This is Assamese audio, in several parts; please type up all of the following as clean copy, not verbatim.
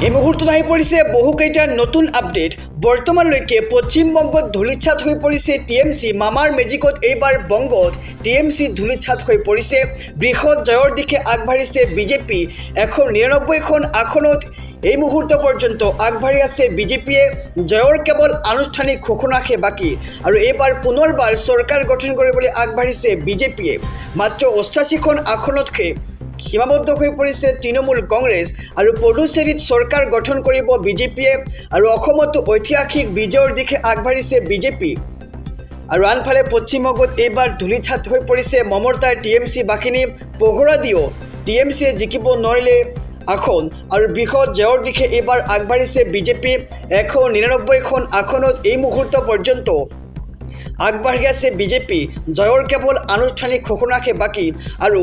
এই মুহূৰ্তত আহি পৰিছে বহুকেইটা নতুন আপডেট। বৰ্তমানলৈকে পশ্চিমবংগত ধূলিছাত হৈ পৰিছে টিএমচি। মামাৰ মেজিকত এইবাৰ বংগত টিএমচি ধূলিছাত হৈ পৰিছে। বৃহৎ জয়ৰ দিশে আগবাঢ়িছে বিজেপি। 199খন আসনত এই মুহূৰ্ত পৰ্যন্ত আগবাঢ়ি আছে বিজেপিয়ে। জয়ৰ কেৱল আনুষ্ঠানিক ঘোষণাহে বাকী আৰু এইবাৰ পুনৰবাৰ চৰকাৰ গঠন কৰিবলৈ আগবাঢ়িছে বিজেপিয়ে। মাত্ৰ 88খন আসনতহে সীমাবদ্ধ হৈ পৰিছে তৃণমূল কংগ্ৰেছ আৰু পুডুচেৰীত চৰকাৰ গঠন কৰিব বিজেপিয়ে আৰু অসমতো ঐতিহাসিক বিজয়ৰ দিশে আগবাঢ়িছে বিজেপি। আৰু আনফালে পশ্চিমবংগত এইবাৰ ধূলিছাত হৈ পৰিছে মমতাৰ টিএমচি বাহিনী। পহৰা দিও টিএমচিয়ে জিকিব নোৱাৰিলে আসন আৰু বৃহৎ জয়ৰ দিশে এইবাৰ আগবাঢ়িছে বিজেপি। 199খন আসনত এই মুহূৰ্ত পৰ্যন্ত আগবাঢ়ি আছে বিজেপি। জয়ৰ কেৱল আনুষ্ঠানিক ঘোষণাহে বাকী আৰু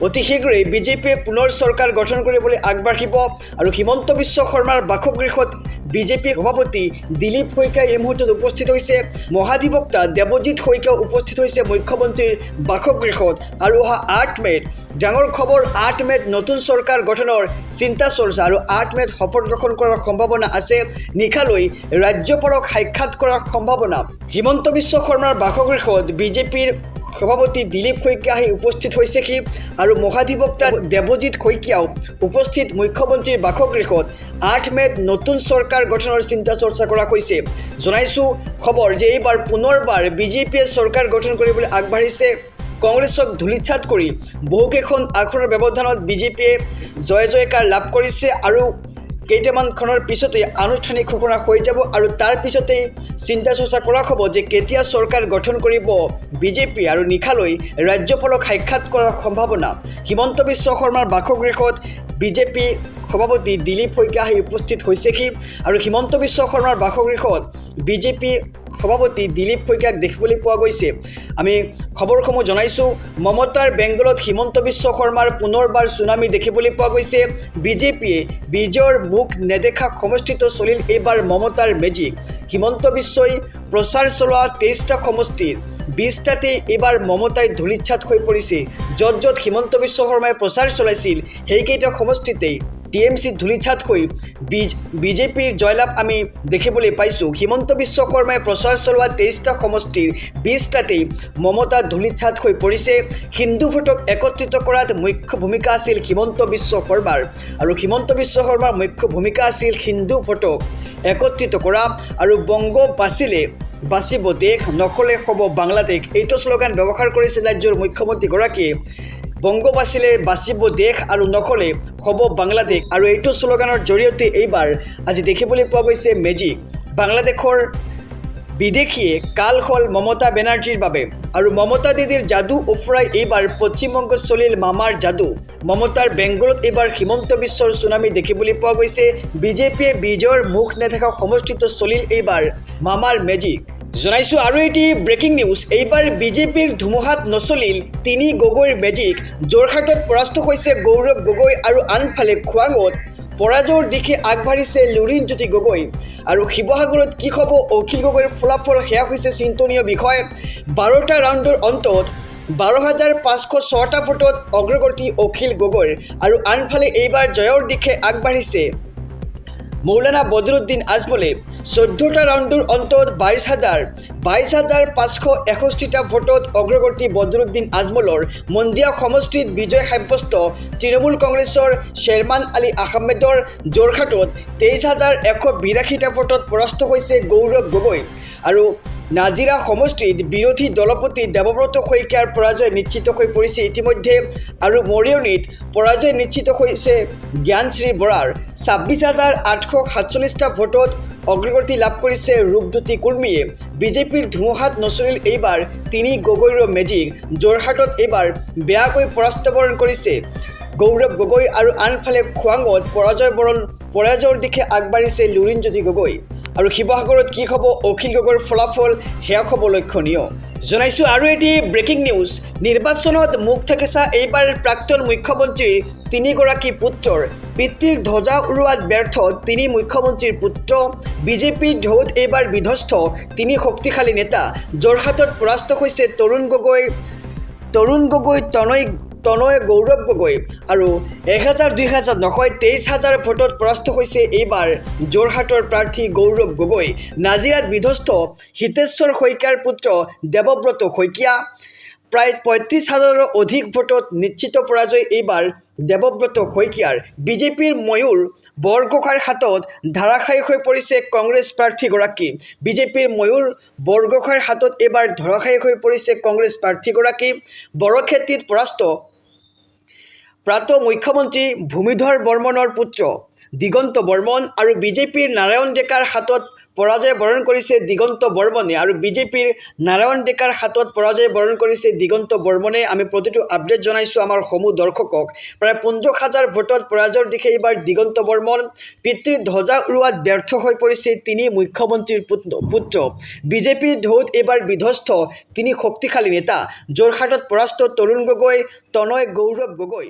অতি শীঘ্ৰেই বিজেপিয়ে পুনৰ চৰকাৰ গঠন কৰিবলৈ আগবাঢ়িব। আৰু হিমন্ত বিশ্ব শৰ্মাৰ বাসগৃহত বিজেপি সভাপতি দিলীপ শইকীয়া এই মুহূৰ্তত উপস্থিত হৈছে। মহাধিবক্তা দেৱজিৎ শইকীয়া উপস্থিত হৈছে মুখ্যমন্ত্ৰীৰ বাসগৃহত। আৰু অহা 8 মে'ত ডাঙৰ খবৰ, 8 মে'ত নতুন চৰকাৰ গঠনৰ চিন্তা চৰ্চা আৰু 8 মে'ত শপত গ্ৰহণ কৰাৰ সম্ভাৱনা আছে। নিশালৈ ৰাজ্যপালক সাক্ষাৎ কৰাৰ সম্ভাৱনা। হিমন্ত বিশ্ব শৰ্মাৰ বাসগৃহত বিজেপিৰ সভাপতি দিলীপ শইকীয়া আহি উপস্থিত হৈছেহি আৰু মহাধিবক্তা দেৱজিৎ শইকীয়াও উপস্থিত মুখ্যমন্ত্ৰীৰ বাসগৃহত। 8 মে'ত নতুন চৰকাৰ গঠনৰ চিন্তা চৰ্চা কৰা হৈছে। জনাইছোঁ খবৰ যে এইবাৰ পুনৰবাৰ বিজেপিয়ে চৰকাৰ গঠন কৰিবলৈ আগবাঢ়িছে। কংগ্ৰেছক ধূলিছাত কৰি বহুকেইখন আসনৰ ব্যৱধানত বিজেপিয়ে জয় জয়কাৰ লাভ কৰিছে আৰু কেইটামানখনৰ পিছতে আনুষ্ঠানিক ঘোষণা হৈ যাব আৰু তাৰ পিছতেই চিন্তা চৰ্চা কৰা হ'ব যে কেতিয়া চৰকাৰ গঠন কৰিব বিজেপি আৰু নিশালৈ ৰাজ্যপালক সাক্ষাৎ কৰাৰ সম্ভাৱনা। হিমন্ত বিশ্ব শৰ্মাৰ বাসগৃহত বিজেপি সভাপতি দিলীপ শইকীয়া আহি উপস্থিত হৈছেহি আৰু হিমন্ত বিশ্ব শৰ্মাৰ বাসগৃহত বিজেপি সভাপতি দিলীপ শইকীয়াক দেখিবলৈ পোৱা গৈছে। আমি খবৰসমূহ জনাইছোঁ। মমতাৰ বেংগলত হিমন্ত বিশ্ব শৰ্মাৰ পুনৰবাৰ চুনামি দেখিবলৈ পোৱা গৈছে। বিজেপিয়ে বিজয়ৰ মুখ নেদেখা সমষ্টিত চলিল এইবাৰ মমতাৰ মেজিক। হিমন্ত বিশ্বই প্ৰচাৰ চলোৱা 23টা সমষ্টিৰ 20টাতে এইবাৰ মমতাই ধূলিছাত হৈ পৰিছে। য'ত য'ত হিমন্ত বিশ্ব শৰ্মাই প্ৰচাৰ চলাইছিল সেইকেইটা সমষ্টিতেই টিএমচি ধূলিছাত হৈ বিজেপিৰ জয়লাভ আমি দেখিবলৈ পাইছোঁ। হিমন্ত বিশ্ব শৰ্মাই প্ৰচাৰ চলোৱা 23টা সমষ্টিৰ 20টাতেই মমতা ধূলিছাত হৈ পৰিছে। হিন্দু ভোটক একত্ৰিত কৰাত মুখ্য ভূমিকা আছিল হিমন্ত বিশ্ব শৰ্মাৰ আৰু হিমন্ত বিশ্ব শৰ্মাৰ মুখ্য ভূমিকা আছিল হিন্দু ভোটক একত্ৰিত কৰা। আৰু বংগ বাচিলে বাচিব দেশ, নকলে হ'ব বাংলাদেশ, এইটো শ্লোগান ব্যৱহাৰ কৰিছিল ৰাজ্যৰ মুখ্যমন্ত্ৰীগৰাকীয়ে। বংগ বাচিলে বাচিব দেশ আৰু নকলে হ'ব বাংলাদেশ। আৰু এইটো শ্লোগানৰ জৰিয়তে এইবাৰ আজি দেখিবলৈ পোৱা গৈছে মেজিক। বাংলাদেশৰ বিদেশীয়ে কাল হ'ল মমতা বেনাৰ্জীৰ বাবে আৰু মমতা দিদিৰ যাদু উফৰাই এইবাৰ পশ্চিমবংগত চলিল মামাৰ যাদু। মমতাৰ বেংগলত এইবাৰ হিমন্ত বিশ্বৰ চুনামি দেখিবলৈ পোৱা গৈছে। বিজেপিয়ে বিজয়ৰ মুখ নেদেখা সমষ্টিত চলিল এইবাৰ মামাৰ মেজিক। জনাইছোঁ আৰু এটি ব্ৰেকিং নিউজ। এইবাৰ বিজেপিৰ ধুমুহাত নচলিল তিনি গগৈৰ মেজিক। যোৰহাটত পৰাস্ত হৈছে গৌৰৱ গগৈ আৰু আনফালে খোৱাঙত পৰাজয়ৰ দিশে আগবাঢ়িছে লুৰিণজ্যোতি গগৈ। আৰু শিৱসাগৰত কি হ'ব অখিল গগৈৰ ফলাফল, সেয়া হৈছে চিন্তনীয় বিষয়। 12টা ৰাউণ্ডৰ অন্তত 12,506টা ভোটত অগ্ৰগতি অখিল গগৈৰ আৰু আনফালে এইবাৰ জয়ৰ দিশে আগবাঢ়িছে মৌলানা বদৰুদ্দিন আজমলে। 14টা ৰাউণ্ডৰ অন্তত 22,561টা ভোটত অগ্ৰগতি বদৰুদ্দিন আজমলৰ। মন্দিয়া সমষ্টিত বিজয় সাব্যস্ত তৃণমূল কংগ্ৰেছৰ শ্বেৰমান আলী আহমেদৰ। যোৰহাটত 23,182টা ভোটত পৰাস্ত হৈছে গৌৰৱ গগৈ। আৰু নাজিৰা সমষ্টিত বিৰোধী দলপতি দেৱব্ৰত শইকীয়াৰ পৰাজয় নিশ্চিত হৈ পৰিছে ইতিমধ্যে। আৰু মৰিয়নিত পৰাজয় নিশ্চিত হৈছে জ্ঞানশ্ৰী বৰাৰ। 26,847টা ভোটত অগ্ৰগতি লাভ কৰিছে ৰূপজ্যোতি কুৰ্মীয়ে। বিজেপিৰ ধুমুহাত নচলিল এইবাৰ তিনি গগৈৰ মেজিক। যোৰহাটত এইবাৰ বেয়াকৈ পৰাস্তবৰণ কৰিছে গৌৰৱ গগৈ আৰু আনফালে খোৱাঙত পৰাজয়ৰ দিশে আগবাঢ়িছে লুৰিণজ্যোতি গগৈ। আৰু শিৱসাগৰত কি হ'ব অখিল গগৈৰ ফলাফল, সেয়া হ'ব লক্ষণীয়। জনাইছোঁ আৰু এটি ব্ৰেকিং নিউজ। নিৰ্বাচনত মুখ থেকেচা এইবাৰ প্ৰাক্তন মুখ্যমন্ত্ৰীৰ তিনিগৰাকী পুত্ৰৰ। পিতৃৰ ধ্বজা উৰুৱাত ব্যৰ্থ তিনি মুখ্যমন্ত্ৰীৰ পুত্ৰ। বিজেপিৰ ঢৌত এইবাৰ বিধ্বস্ত তিনি শক্তিশালী নেতা। যোৰহাটত পৰাস্ত হৈছে তৰুণ গগৈ তনয় তনয় গৌৰৱ গগৈ আৰু 1000-2000 নহয় 23,000 ভোটত পৰাস্ত হৈছে এইবাৰ যোৰহাটৰ প্ৰাৰ্থী গৌৰৱ গগৈ। নাজিৰাত বিধ্বস্ত হিতেশ্বৰ শইকীয়াৰ পুত্ৰ দেৱব্ৰত শইকীয়া। প্ৰায় 35,000ৰো অধিক ভোটত নিশ্চিত পৰাজয় এইবাৰ দেৱব্ৰত শইকীয়াৰ। বিজেপিৰ ময়ূৰ বৰগোহাঁইৰ হাতত ধাৰাশায়ী হৈ পৰিছে কংগ্ৰেছ প্ৰাৰ্থীগৰাকী। বিজেপিৰ ময়ূৰ বৰগোহাঁইৰ হাতত এইবাৰ ধাৰাশায়ী হৈ পৰিছে কংগ্ৰেছ প্ৰাৰ্থীগৰাকী। বৰক্ষেত্ৰীত পৰাস্ত প্ৰাক্তন মুখ্যমন্ত্ৰী ভূমিধৰ বৰ্মনৰ পুত্ৰ দিগন্ত বৰ্মন আৰু বিজেপিৰ নাৰায়ণ ডেকাৰ হাতত পৰাজয় বৰণ কৰিছে দিগন্ত বৰ্মনে আৰু বিজেপিৰ নাৰায়ণ ডেকাৰ হাতত পৰাজয় বৰণ কৰিছে দিগন্ত বৰ্মনে। আমি প্ৰতিটো আপডেট জনাইছোঁ আমাৰ সমূহ দৰ্শকক। প্ৰায় 15,000 ভোটত পৰাজয়ৰ দিশে এইবাৰ দিগন্ত বৰ্মন। পিতৃৰ ধ্বজা উৰুৱাত ব্যৰ্থ হৈ পৰিছে তিনি মুখ্যমন্ত্ৰীৰ পুত্ৰ। বিজেপিৰ ঢৌত এইবাৰ বিধ্বস্ত তিনি শক্তিশালী নেতা। যোৰহাটত পৰাস্ত তৰুণ গগৈ, তনয় গৌৰৱ গগৈ।